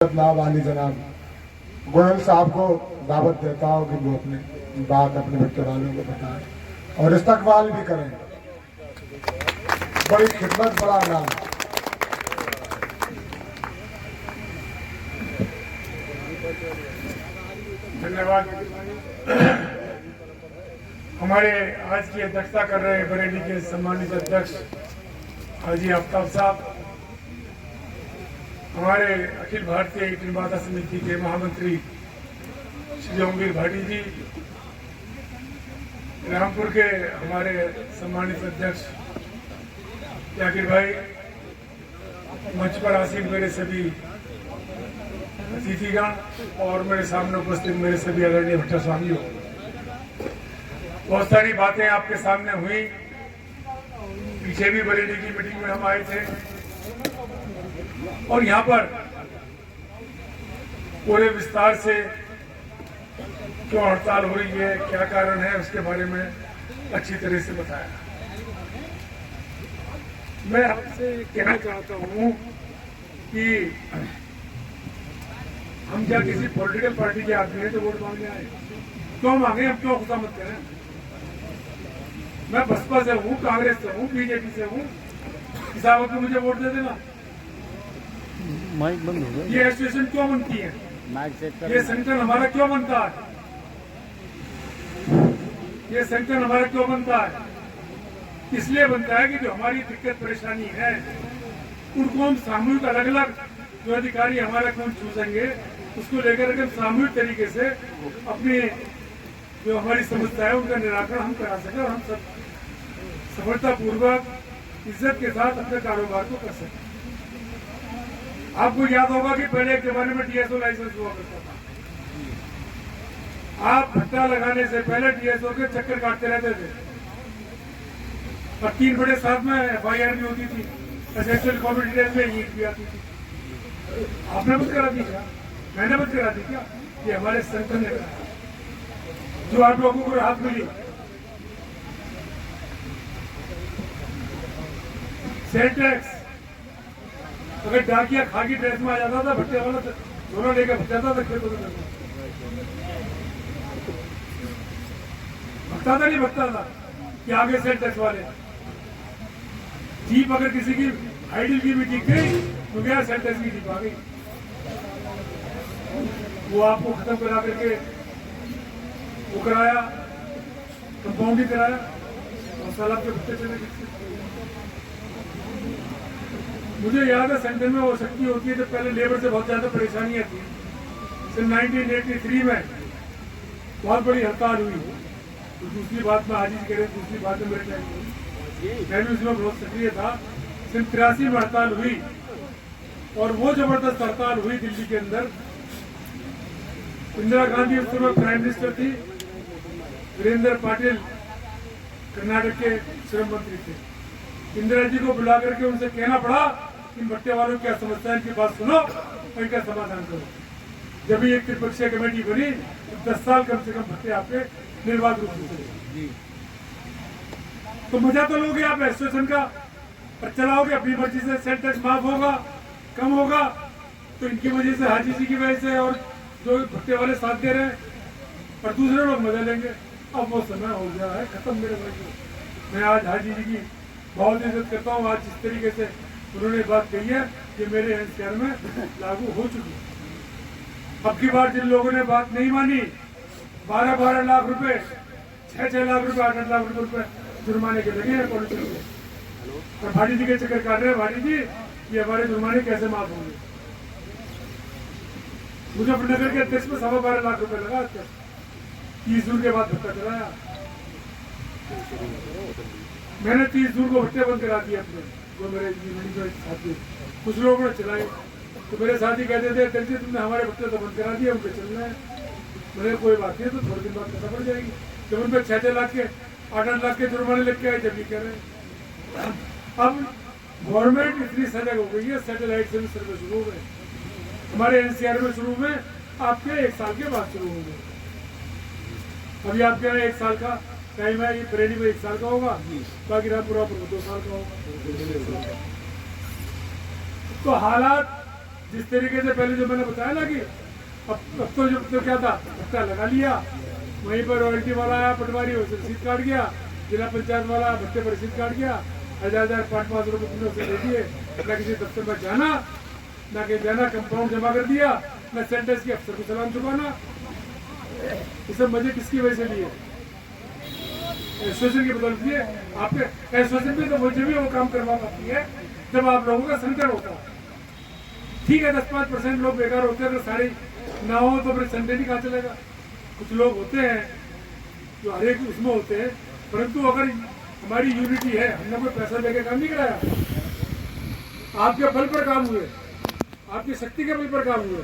जनाब आली जनाब गोयल साहब को दावत देता हूँ कि वो अपनी बात अपने बच्चे वालों को बताएं और इस्तकबाल भी करें। बड़ी खिदमत, बड़ा नाम। धन्यवाद। हमारे आज की अध्यक्षता कर रहे बरेली के सम्मानित अध्यक्ष हाजी आफ्ताब साहब, हमारे अखिल भारतीय निर्माता समिति के महामंत्री श्री ओमवीर भाटी जी, रामपुर के हमारे सम्मानित अध्यक्ष जाकिर भाई, मंच पर आसीन मेरे सभी अतिथिगण और मेरे सामने उपस्थित मेरे सभी आदरणीय भट्टा स्वामियों, बहुत सारी बातें आपके सामने हुई। पीछे भी बरेली की मीटिंग में हम आए थे और यहाँ पर पूरे विस्तार से क्यों हड़ताल हो रही है, क्या कारण है, उसके बारे में अच्छी तरह से बताया। मैं आपसे कहना चाहता हूँ कि हम क्या किसी पॉलिटिकल पार्टी के आदमी हैं तो वोट मांगने आए? क्यों मांगे? हम क्यों खुशामद करें? मैं बसपा से हूँ, कांग्रेस से हूँ, बीजेपी से हूँ, इस वक्त मुझे वोट दे देना। माइक बंद हो गया। ये एसोसिएशन क्यों बनती है? ये संगठन हमारा क्यों बनता है? ये संगठन हमारा क्यों बनता है? इसलिए बनता है कि जो हमारी दिक्कत परेशानी है उनको हम सामूहिक अलग अलग जो अधिकारी हमारा कौन चूसेंगे उसको लेकर हम सामूहिक तरीके से अपनी जो हमारी समस्या है उनका निराकरण हम करा सकें और हम सब सफलतापूर्वक इज्जत के साथ अपने कारोबार को कर सकें। आपको याद होगा कि पहले एक जमाने में डीएसओ लाइसेंस हुआ करता था। आप भट्टा लगाने से पहले डीएसओ के चक्कर काटते रहते थे और 3/7 में FIR भी होती थी, एसेंशियल कॉमोडिटीज में ईट भी आती थी। आपने बंद करा दी क्या? मैंने बंद करा दी क्या? ये हमारे संगठन ने करा जो आप लोगों को राहत मिली। सेल टैक्स अगर डाकिया खाकी ड्रेस में आ जाता था, भट्टे वाला दोनों लेकर भग जाता था खेतों में। भगता था नहीं भगता था कि आगे सेल टैक्स वाले जीप अगर किसी की आइडल की भी दिख गई तो क्या सेल टैक्स की जीप आ गई, वो आपको खत्म करा करके वो कराया, कंपाउंड ही कराया और साल आपके भट्टे चले गए। मुझे याद है सेंटर में वो शक्ति होती है तो पहले लेबर से बहुत ज्यादा परेशानियां थी। सन 1983 में बहुत बड़ी हड़ताल हुई। तो दूसरी बात में हाजी करें, दूसरी बात में मेरे टाइम मैं भी उसमें बहुत सक्रिय था। सन 83 में हड़ताल हुई और वो जबरदस्त हड़ताल हुई दिल्ली के अंदर। इंदिरा गांधी उस समय प्राइम मिनिस्टर थी, वीरेंद्र पाटिल कर्नाटक के श्रम मंत्री थे। इंदिरा जी को बुला करके उनसे कहना पड़ा इन भट्टे वालों की क्या समस्या है, इनकी बात सुनो और इनका समाधान करो। जब भी एक त्रिपक्षीय कमेटी बनी तो 10 साल कम से कम भट्टे आपके निर्बाध रूप से चले। तो मजा तो लोगे आप एसोसिएशन का और चलाओगे अपनी मर्जी से। सेल टैक्स माफ होगा, कम होगा तो इनकी वजह से, हाजी जी की वजह से और जो भट्टे वाले साथ दे रहे हैं और दूसरे लोग मजा लेंगे। अब वो समय हो गया है खत्म मेरे भाई। मैं आज हाजी जी की बहुत इज्जत करता हूँ। आज जिस तरीके से उन्होंने बात कही है कि मेरे एनसीआर में लागू हो चुकी है। अब की बार जिन लोगों ने बात नहीं मानी 12-12 लाख रुपए, 6-6 लाख रुपए, 8-8 लाख रुपए जुर्माने के लगे हैं पॉलिटिक्स में। और भाटी जी के चक्कर काट रहे हैं। भाटी जी ये हमारे जुर्माने कैसे माफ होंगे? मुजफ्फरनगर के अध्यक्ष में 12.25 लाख रुपए लगा। 30 जून के बाद धक्का चलाया। मैंने 30 जून को भट्टे बंद करा दिए अपने, जो मेरे साथी कुछ लोगों ने चलाए। तो मेरे साथी कहते थे अध्यक्ष जी तुमने हमारे भट्टे तो बंद करा दिए, उनके चलना है। मैंने कोई बात नहीं, तो थोड़े दिन बाद पता पड़ जाएगी। जब उन पर 6-6 लाख के 8-8 लाख के जुर्माने लग के आए जब ये कह रहे हैं। अब गवर्नमेंट इतनी सजग हो गई है, सैटेलाइट से भी सर्वे शुरू हो गए। हमारे एनसीआर में शुरू में आपके 1 साल के बाद शुरू हो गए। अभी आपके यहाँ 1 साल का टाइम है, ये बरेली में 1 साल का होगा, बाकी रामपुरा 2 साल का होगा। तो हालात जिस तरीके से पहले जो मैंने बताया ना कि अब तो क्या था, भत्ता लगा लिया, वहीं पर रॉयल्टी वाला आया पटवारी, उसे रसीद काट गया, जिला पंचायत वाला भत्ते पर रसीद काट गया, 1000 500 रुपये तुमने उसे दे दिए, ना किसी दफ्तर में जाना, ना कहीं जाना, कंपाउंड जमा कर दिया, ना सेंटर्स के अफसर को सलाम चुकाना। ये सब मजे किसकी वजह से लिए? एसोसिएशन की बदौलत लिए। आपके एसोसिएशन में तो मुझे भी वो काम करवा पाती है जब आप लोगों का संगठन होता है। ठीक है 10-5% लोग बेकार होते हैं, तो सारी ना हो तो फिर संगठन ही कहाँ चलेगा। कुछ लोग होते हैं जो हर एक उसमें होते हैं, परंतु अगर हमारी यूनिटी है, हमने कोई पैसा लेके काम नहीं कराया, आपके बल पर काम हुए, आपकी शक्ति के बल पर काम हुए।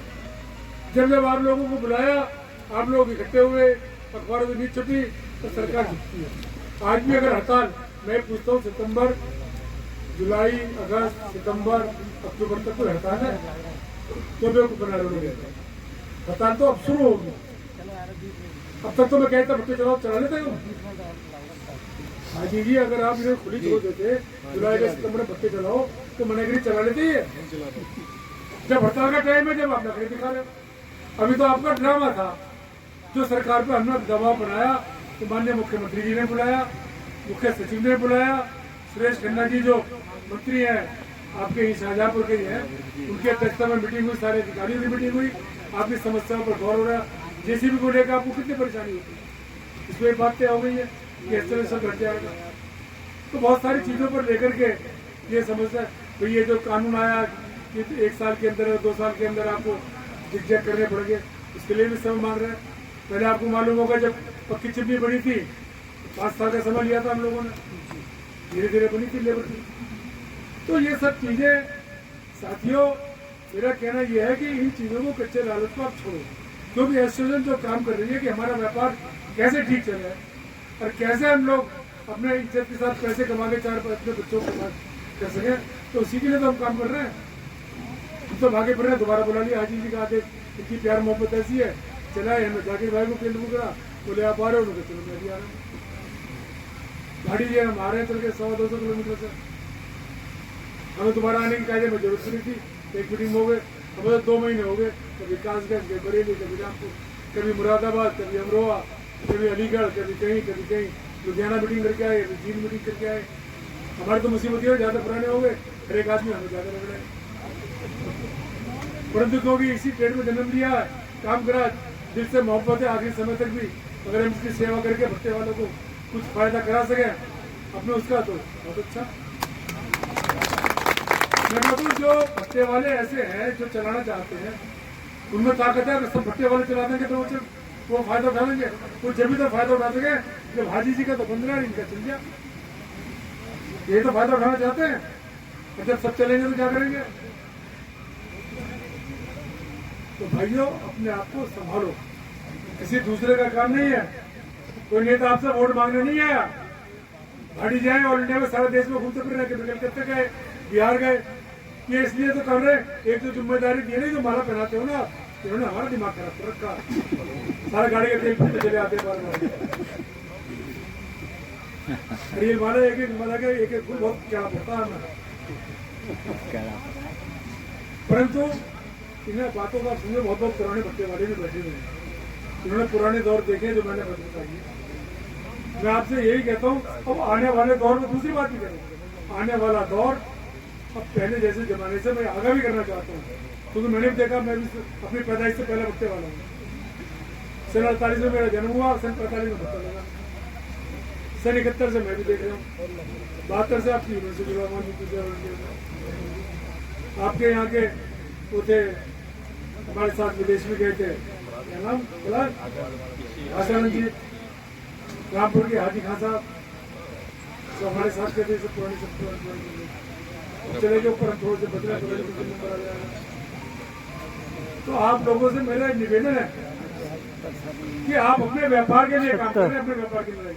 जब जब आप लोगों को बुलाया, आप लोग इकट्ठे हुए, अखबारों की नींद छुटी, तो सरकार झुकती है। आज भी अगर हड़ताल, मैं पूछता हूँ सितंबर, जुलाई, अगस्त, सितंबर, अक्टूबर तक कोई हड़ताल है तो बेवकूफ बना रहे हैं। हड़ताल तो अब शुरू होगी। अब तक तो मैं कहता बच्चे चला लेते हो। हाँ जी, अगर आप इन्हें खुली छोड़ देते जुलाई अगस्त सितंबर में बच्चे चलाओ तो मनागिरी चला लेते ही है। जब हड़ताल का टाइम है, जब आप नकली दिखा रहे हो। अभी तो आपका ड्रामा था जो सरकार पर हमने दबाव बनाया, तो माननीय मुख्यमंत्री जी ने बुलाया, मुख्य सचिव ने बुलाया, सुरेश खन्ना जी जो मंत्री हैं आपके ही शाहजहांपुर के ही हैं, उनकी अध्यक्षता में मीटिंग हुई, सारे अधिकारियों की मीटिंग हुई, आपकी समस्याओं पर गौर हो रहा है। जेसीबी को लेकर आपको कितनी परेशानी होती है, इसमें एक बात तय हो गई है कि इस तरह सब घट जाएगा। तो बहुत सारी चीज़ों पर लेकर के ये समस्या, तो ये जो कानून आया कि 1 साल के अंदर 2 साल के अंदर आपको जिग करने पड़ेंगे, इसके लिए भी समय मांग रहे हैं। पहले आपको मालूम होगा जब पक्की चिमनी बनी थी 5 साल का समय लिया था हम लोगों ने, धीरे धीरे बनी थी लेबर की। तो ये सब चीजें साथियों, मेरा कहना यह है कि इन चीजों को, कच्चे लालच को आप छोड़ो, क्योंकि एसोसिएशन जो काम कर रही है कि हमारा व्यापार कैसे ठीक चले और कैसे हम लोग अपने इज्जत के साथ पैसे कमा के 4 अपने बच्चों को कर सके, तो उसी के लिए तो हम काम कर रहे हैं। हम तो भागे पड़ रहे हैं। दोबारा बुला लिया, हाजी जी कहा इनकी प्यार मोहब्बत ऐसी है, चला है। हमें जाकिर भाई को केंद्र करा, बोले आप आ रहे हो, चलो मैं भी आ रहा हूँ। गाड़ी जी हम आ रहे हैं चल के 100-200 किलोमीटर से। हमें दोबारा आने की कायदे में जरूरत नहीं थी। एक मीटिंग हो गए, हमें 2 महीने हो गए, कभी कासगंज, कभी बरेली, कभी रामपुर, कभी मुरादाबाद, कभी अमरोहा, कभी अलीगढ़, कभी कहीं लुधियाना मीटिंग करके आए, जींद मीटिंग करके आए। हमारी तो मुसीबत है, ज़्यादा पुराने हो गए, हर एक आदमी हमें ज़्यादा लग रहे हैं। परंतु क्योंकि इसी ट्रेड में जन्म लिया, काम करा, दिल से मोहब्बत है, आखिरी समय तक भी अगर हम इसकी सेवा करके भट्टे वालों को कुछ फायदा करा सके अपने उसका, तो बहुत अच्छा। मैं कहूँ जो भट्टे वाले ऐसे हैं जो चलाना चाहते हैं, उनमें ताकत है। अगर सब भट्टे वाले चला देंगे तो वो फायदा उठा लेंगे। वो जब भी तो फायदा उठा सके जब हाजी जी का तो 15 इनका चल गया। ये तो फायदा उठाना चाहते हैं, और जब सब चलेंगे तो क्या करेंगे? तो भाइयों अपने आप को संभालो, किसी दूसरे का काम नहीं है। कोई नेता आपसे वोट मांगने नहीं आया। भाड़ी जाए ऑल इंडिया में, सारे देश में घूमते फिर रहे, कलकत्ता गए, बिहार गए। ये इसलिए तो कर रहे, एक तो जिम्मेदारी दी नहीं, जो माला पहनाते हो ना, इन्होंने हमारा दिमाग खराब कर रखा। सारा गाड़ी के तेल फूटते चले आते बार ये माला एक फूल बहुत क्या पड़ता है। परंतु इन्हें बातों का सुने, बहुत पुराने भट्टे वाले भी बैठे हुए हैं, इन्होंने पुराने दौर देखे जो मैंने बताइए। मैं आपसे यही कहता हूँ, अब आने वाले दौर में दूसरी बात भी करें। आने वाला दौर अब पहले जैसे जमाने से मैं आगे भी करना चाहता हूँ, क्योंकि मैंने भी देखा, मैं भी अपनी पैदाइश से पहले भट्टे वाला हूँ। सन 48 में मेरा जन्म हुआ, सन 45 में भट्टा लगा, सन 71 से मैं भी देख रहा हूँ, 72 से आपकी यूनिवर्सिटी आपके यहाँ के वो थे, हमारे साथ विदेश में गए थे, क्या नाम बोला, आसानंद जी, रामपुर के हाजी खान साहब, तो हमारे साथ के थे, सब पुराने चले गए ऊपर, हम थोड़े से बदला नंबर आ जाएगा। तो आप लोगों से मेरा निवेदन है कि आप अपने व्यापार के लिए काम करें, अपने व्यापार के लिए।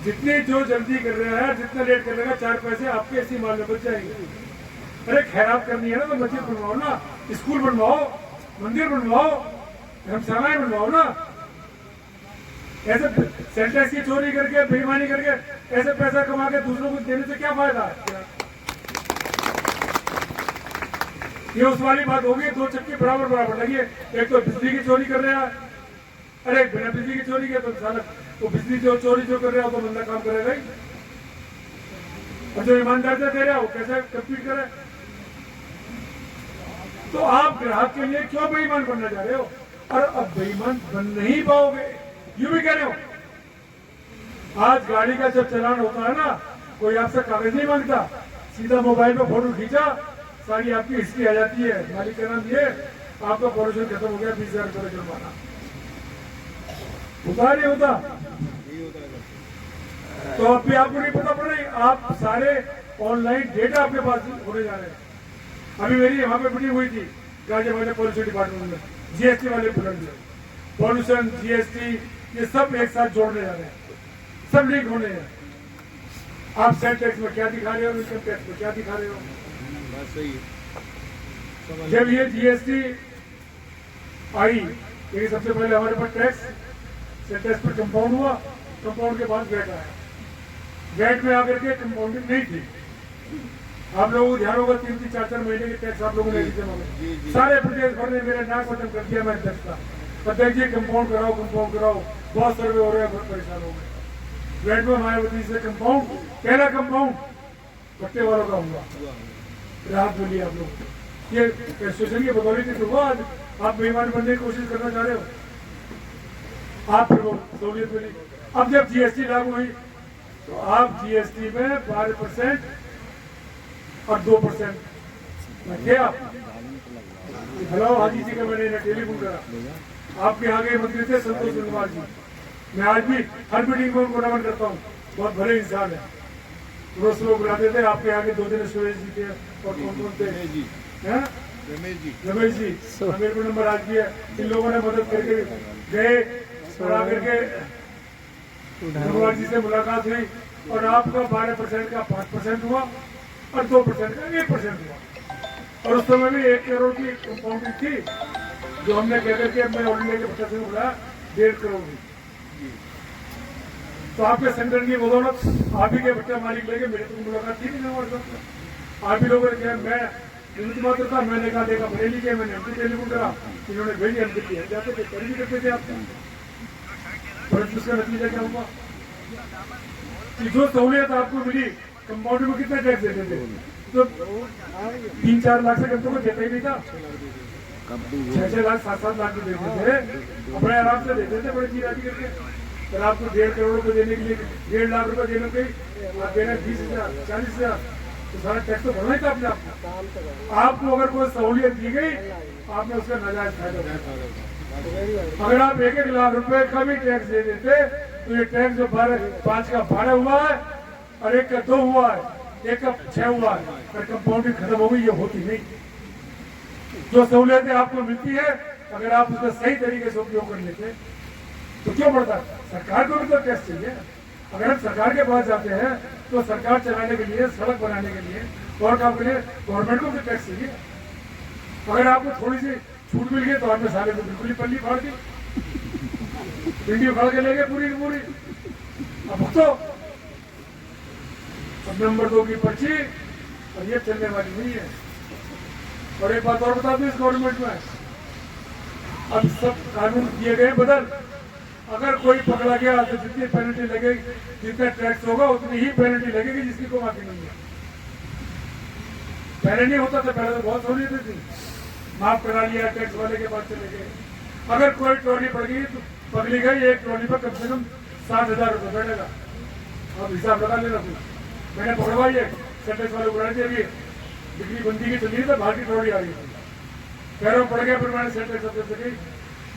जितनी जो जल्दी कर रहा है, जितना लेट कर रहा है, 4 पैसे आपके इसी माल में बच जाएंगे। अरे खैरात करनी है ना, तो मस्जिद बनवाओ ना, स्कूल बनवाओ, मंदिर बनवाओ, धर्मशालाएं बनवाओ ना। ऐसे सेंटेक्स की चोरी करके, बेईमानी करके ऐसे पैसा कमा के दूसरों को देने से क्या फायदा है? ये उस वाली बात होगी, दो चक्की बराबर बराबर लगी है। एक तो बिजली की चोरी कर रहा है, अरे बिना बिजली की चोरी किया तो साला वो बिजली जो चोरी जो कर रहा है तो बंदा काम करेगा ही, और जो ईमानदार से दे रहा है वो कैसे कंप्लीट करे। तो आप ग्राहक के लिए क्यों बेईमान बनना चाह रहे हो, और अब बेईमान बन नहीं पाओगे, यूं भी कह रहे हो। आज गाड़ी का जब चलान होता है ना, कोई आपसे कागज नहीं मांगता, सीधा मोबाइल पे फोटो खींचा, सारी आपकी हिस्ट्री आ जाती है, मालिक का नाम दिए, आपका पॉल्यूशन खत्म हो गया, 20,000 रुपये जुर्माना। होता नहीं होता? तो अब भी आपको नहीं पता पड़ रही, आप सारे ऑनलाइन डेटा आपके पास होने जा रहे हैं। अभी मेरी वहां पे मीटिंग हुई थी गाजियाबाद पॉल्यूशन डिपार्टमेंट में, जीएसटी वाले बुलंद पॉल्यूशन जीएसटी ये सब एक साथ जोड़ने जा रहे हैं, सब लिंक होने हैं। आप सेल टैक्स में क्या दिखा रहे हो, इनकम टैक्स में क्या दिखा रहे हो। जब ये जीएसटी आई, ये सबसे पहले हमारे पास टैक्स, सेल टैक्स पर कंपाउंड हुआ, कंपाउंड के बाद वेट आया। वेट में आकर के कंपाउंडिंग नहीं थी। आप लोगों को ध्यान होगा 3-3, 4-4 महीने के टैक्स आप लोगों ने जमा किए, सारे प्रदेश भर ने मेरे नाक खत्म कर दिया। मैं अध्यक्ष था, अध्यक्ष जी कंपाउंड कराओ, बहुत सर्वे हो रहे हैं, बहुत परेशान हो गए। वेट में मायावती से कंपाउंड, पहला कंपाउंड भट्टे वालों का हुआ, राहत मिली आप लोग, ये स्टेशन की बदौलत तो हुआ। आज आप बेईमान बनने की कोशिश करना चाह रहे हो, आप फिर वो सहूलियत मिली। अब जब जीएसटी लागू हुई तो आप जीएसटी में 12% और 2% रखे आप। हेलो हाजी जी का मैंने टेलीफोन करा, आपके यहाँ के मंत्री थे संतोष गंगवार जी, मैं आज भी हर मीटिंग में उनको नमन करता हूँ, बहुत भले इंसान है। रोज लोग बुलाते थे, आपके आगे 2 दिन सुरेश जी थे और कौन थे, रमेश जी, मेरे को नंबर आज भी है। इन लोगों ने मदद करके गए और आकर के गंगवार जी से मुलाकात हुई, और आपका 12% का 5% हुआ और 2% का 1% हुआ। और उस समय भी 1 करोड़ की कंपाउंडिंग थी, जो हमने कहकर के मैं ऑल इंडिया के भट्टा से बुलाया 1.5 करोड़ की। तो आपके संगठन की बदौलत आप ही के भट्टा मालिक लेके मेरे तो मुलाकात थी नहीं हमारे साथ। आप ही लोगों ने कहा, मैं निमित्त मात्र था, मैंने कहा देखा बरेली के, मैंने हमसे टेलीफोन करा, इन्होंने भेजी, हम दिल्ली जाते थे, कर भी करते थे आपका। परंतु उसका नतीजा क्या हुआ कि जो सहूलियत आपको मिली, कंपाउंडर में कितना टैक्स देते थे, तो 3-4 लाख से कम तो देता ही नहीं था, 6-6 लाख 7-7 लाख देते थे, अपने आराम से देते थे बड़े चीराजी करके। पर आपको 1.5 करोड़ रुपए देने के लिए 1.5 लाख रुपए देने के आप देना 20,000 40,000, तो सारा टैक्स तो भरना ही था अपने आपको। अगर कोई सहूलियत दी गई, आपने उसका नाजायज फायदा उठाया। अगर आप 1-1 लाख रुपए का भी टैक्स दे देते, तो ये टैक्स जो 5 का 12 हुआ है और 1 का 2 हुआ है, 1 का 6 हुआ है, पर कंपाउंडिंग खत्म हो गई, ये होती नहीं। जो सहूलियतें आपको मिलती है, अगर आप उसका सही तरीके से उपयोग कर लेते तो क्यों बढ़ता। सरकार को भी तो टैक्स चाहिए। अगर हम सरकार के पास जाते हैं तो सरकार चलाने के लिए, सड़क बनाने के लिए और काम के लिए गवर्नमेंट को भी टैक्स चाहिए। अगर आपको थोड़ी सी छूट मिल गई तो आपने सारे को बिल्कुल ही पल्ली फाड़ दी, भिंडी उखाड़ के ले गए पूरी की पूरी। अब तो नंबर 2 की पर्ची, और ये चलने वाली नहीं है। और एक बात और बता दूं, इस गवर्नमेंट में अब सब कानून किए गए बदल। अगर कोई पकड़ा गया तो जितनी पेनल्टी लगेगी, जितना टैक्स होगा उतनी ही पेनल्टी लगेगी, जिसकी कोई माफी नहीं है। पहले नहीं होता था, पहले तो बहुत सहूलियतें थी, माफ करा लिया, टैक्स वाले के पास चले गए। अगर कोई ट्रॉली पड़ गई तो पकड़ी गई, एक ट्रॉली पर कम से कम 60,000 रुपये बैठेगा। अब हिसाब लगा लेना कुछ। मैंने पकड़वाई है, टैक्स वाले बुला दिए, अभी बिक्री बंदी की चली तो बाहर की ट्रॉली आ रही थी, पैरों पड़ गया। फिर मैंने सेंटर सबसे गई,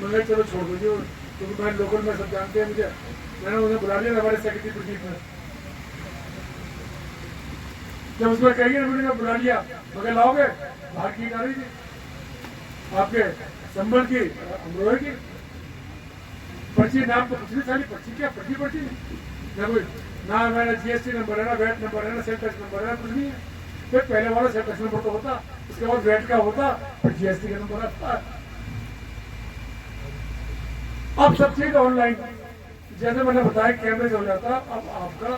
मैंने चलो छोड़ दीजिए, क्योंकि मैं लोकल में सब जानते हैं मुझे। मैंने उन्हें बुला लिया हमारे सेक्रेटरी प्रदीप में। जब उसमें कहेंगे मैंने बुला लिया, मगर लाओगे, बाहर की आ रही थी आपके संबल की, अमरोहे की पर्ची। नाम तो कुछ नहीं, सारी पर्ची क्या पर्ची ना कोई ना, मेरा जीएसटी नंबर है ना, वैट नंबर है ना, सेल टैक्स नंबर है, कुछ नहीं है। फिर पहले वाला सेल टैक्स नंबर तो होता, उसके बाद वैट का होता, फिर जीएसटी का नंबर आता। अब सब चीज ऑनलाइन, जैसे मैंने बताया कैमरे से हो जाता। अब आपका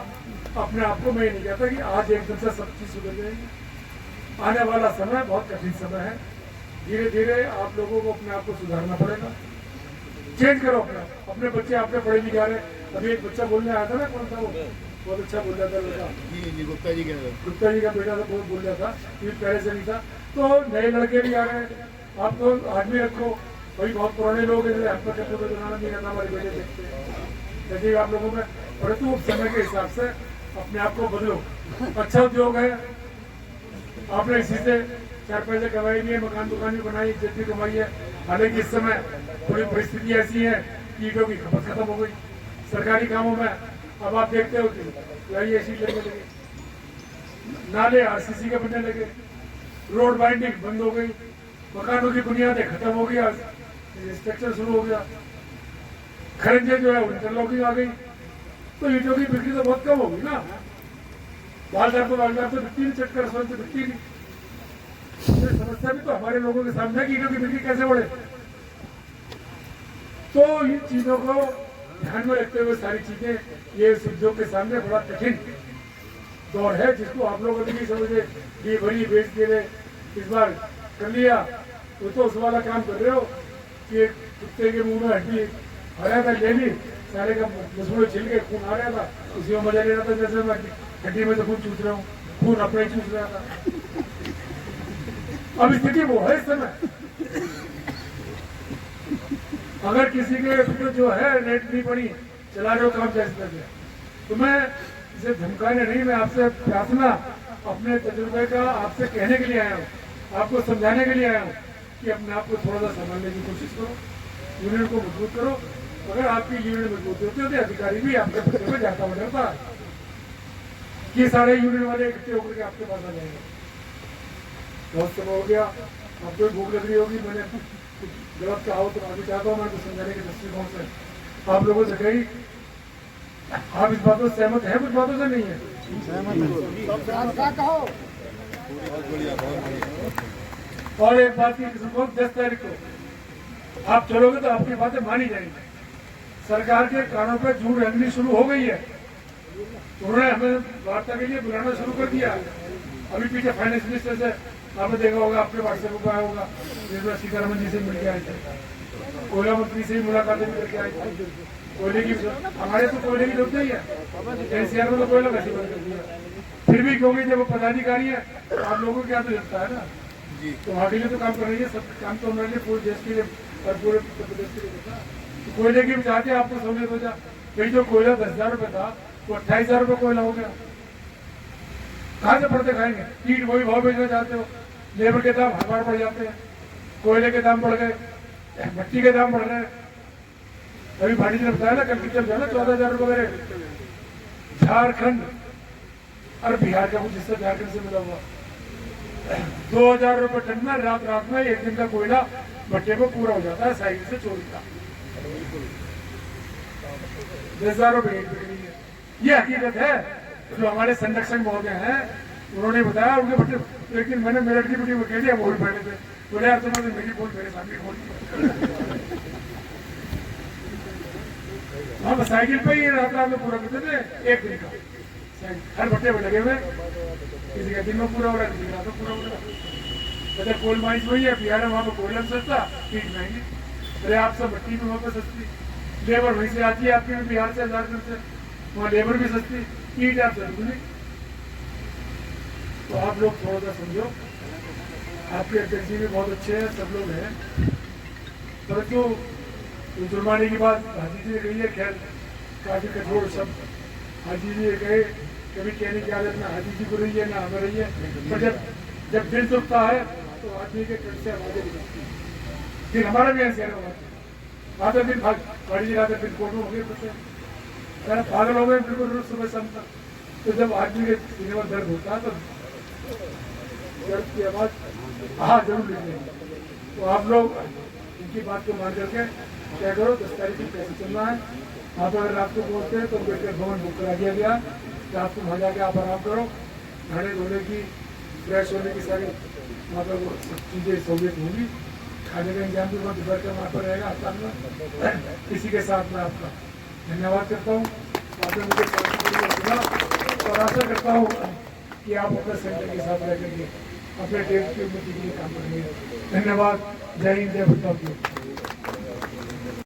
अपने आप को मैं नहीं कहता कि आज एकदम से सब चीज सुधर जाएगी। आने वाला समय बहुत कठिन समय है। धीरे धीरे आप लोगों को अपने आप को सुधारना पड़ेगा, चेंज करो अपने बच्चे आपने पढ़े लिखे आ रहे। अभी एक बच्चा बोलने आया था ना, कौन था वो, बहुत अच्छा बोल रहा था बेटा, गुप्ता जी का बेटा था, बहुत बोल रहा था, ये पहले से नहीं था। तो नए लड़के भी आ रहे हैं, आप तो आदमी रखो, वही बहुत पुराने लोग हैं, हम पर चक्कर बनाना नहीं रहता, हमारे बेटे देखते हैं, जैसे आप लोगों में, परंतु समय के हिसाब से अपने आप को बदलो। अच्छा उद्योग है, आपने इसी से 4 पैसे कमाई नहीं है, मकान दुकान भी बनाई, इज्जत भी कमाई है। हालांकि इस समय थोड़ी परिस्थिति ऐसी है कि ईंटों की खपत खत्म हो गई सरकारी कामों में। अब आप देखते हो कि ऐसी लगने लगे, नाले आरसीसी के बनने लगे, रोड बाइंडिंग बंद हो गई, मकानों की बुनियादें खत्म हो गया, स्ट्रक्चर शुरू हो गया, खरंजे जो है इंटरलॉकिंग आ गई, तो ईंटों की बिक्री तो बहुत कम होगी ना। बालदार तो बिकती नहीं, चटकर रसोई तो बिकती नहीं। समस्या भी तो हमारे लोगों के सामने की ईंटों की बिक्री कैसे बढ़े। तो इन चीजों को ध्यान में रखते हुए सारी चीजें, ये इस उद्योग के सामने बड़ा कठिन दौर है, जिसको आप लोग अभी नहीं समझे, ये भरी बेच दे रहे, इस बार कर लिया, वो तो उस वाला काम कर रहे हो कि कुत्ते के मुंह में हड्डी आ रहा था, ले ली, सारे का मसूड़े छिल के खून आ रहा था, उसी में मजा ले रहा था, जैसे मैं हड्डी में तो खून चूस रहा हूँ, खून अपने ही चूस रहा था। अब स्थिति वो है इस समय। अगर किसी के जो है नेट नहीं पड़ी, चला रहे हो काम कैसे कर गया, तो मैं इसे धमकाने नहीं, मैं आपसे प्रार्थना अपने तजुर्बे का आपसे कहने के लिए आया हूँ, आपको समझाने के लिए आया हूँ कि अपने आप को थोड़ा सा संभालने की कोशिश करो, यूनियन को मजबूत करो। अगर आपकी यूनियन मजबूत होती है तो अधिकारी भी आपके पक्ष में जाता बदलता है, ये सारे यूनियन वाले इकट्ठे होकर के आपके पास आ जाएंगे। बहुत समय हो गया, आपको भूख लग रही होगी, मैंने गलत कहा हो तो अभी चाहता हूँ मैं तो समझाने के दृष्टिकोण से आप लोगों से कही, आप इस बातों से सहमत हैं, कुछ बातों से नहीं है और एक बात की 10 तारीख को आप चलोगे तो आपकी बातें मानी जाएंगी। सरकार के कानों पर झूठ रंगनी शुरू हो गई है, उन्होंने हमें वार्ता के लिए बुलाना शुरू कर दिया। अभी पीछे फाइनेंस मिनिस्टर से आपने देखा होगा, आपके व्हाट्सएप पर आया होगा, निर्मला सीतारमण जी से मिल के आए थे, कोयला मंत्री से भी मुलाकातें भी करके आए थे। कोयले की हमारे तो कोयले की जरूरत नहीं है, एनसीआर में तो कोयला वैसे बंद कर दिया, फिर भी क्योंकि जब वो पदाधिकारी है आप लोगों को क्या तो लगता है ना, तो वहाँ के लिए तो काम कर रही है, सब काम तो हमारे लिए पूरे देश के लिए और पूरे उत्तर प्रदेश के लिए होता है। तो कोयले की भी चाहते आपको सहूलियत हो जाए, भाई जो कोयला 10,000 रुपये था वो 28,000 रुपये कोयला हो गया, कहाँ से पड़ते खाएंगे। ईट वही भाव बेचना चाहते हो, लेबर के दाम हर बार बढ़ जाते हैं, कोयले के दाम बढ़ गए, मिट्टी के दाम बढ़ रहे हैं। अभी भाटी ने बताया ना, कल की चल जाना 14,000 रुपये मेरे झारखंड और बिहार का कुछ हिस्सा झारखंड से मिला हुआ, 2,000 रुपये टन में रात में एक दिन का कोयला भट्टे को पूरा हो जाता है साइकिल से चोरी का। 10,000 रुपये ये हकीकत है। जो हमारे संरक्षक महोदय हैं उन्होंने बताया, उनके भट्टे, लेकिन मैंने मेरठ की बेटी को कह दिया, वो भी बैठे थे, बोले यार तुम्हारे मेरी बोल मेरे सामने बोल, हम साइकिल पे ही रात में पूरा करते थे, एक दिन का हर भट्टे में लगे हुए, किसी का दिन में पूरा हो रहा है, किसी का रात में पूरा हो रहा है। अच्छा कोल माइंस वही है, बिहार है, वहाँ पर कोयला सस्ता, ईट महंगी, अरे आप सब भट्टी भी वहाँ पर सस्ती, लेबर वहीं से आती है आपके भी बिहार से, झारखंड से, वहाँ लेबर भी सस्ती, ईट आप सस्ती। तो आप लोग थोड़ा सा समझो, आपके अध्यक्ष जी भी बहुत अच्छे हैं, सब लोग हैं, परंतु जुर्माने की बात हाजी जी ने कही है, खैर काफी कठोर शब्द हाजी जी ने कहे, कभी कहने की आदत ना हाजी जी को रही है ना हमें रही है, पर जब दिल दुखता है तो आदमी के कंठ से आवाजें निकलती है। फिर हमारा भी ऐसे आधा दिन गाड़ी जी आधा दिन कोर्ट में हो गए, पागल हो गए बिल्कुल रोज सुबह शाम तक। तो जब आदमी के सीने में दर्द होता है तो दर्द की आवाज हाँ जरूर निकलेगी। तो आप लोग इनकी बात को मान करके क्या करो, 10 तारीख को कैसे चलना है, आप अगर रात को पहुँचते हैं तो बेटे भवन बुक करा दिया गया, रात को वहाँ जाके आप आराम करो, नहाने धोने की, फ्रेश होने की सारी मतलब चीज़ें सहूलियत होगी, खाने का इंतजाम भी वहाँ दोपहर का वहाँ पर रहेगा आसान में। इसी के साथ मैं आपका धन्यवाद करता हूँ, आपने मुझे सुना और आशा करता हूँ कि आप अपने सेंटर के साथ रह करके अपने देश की उन्नति के लिए काम करेंगे। धन्यवाद। जय हिंद, जय भुट्टा।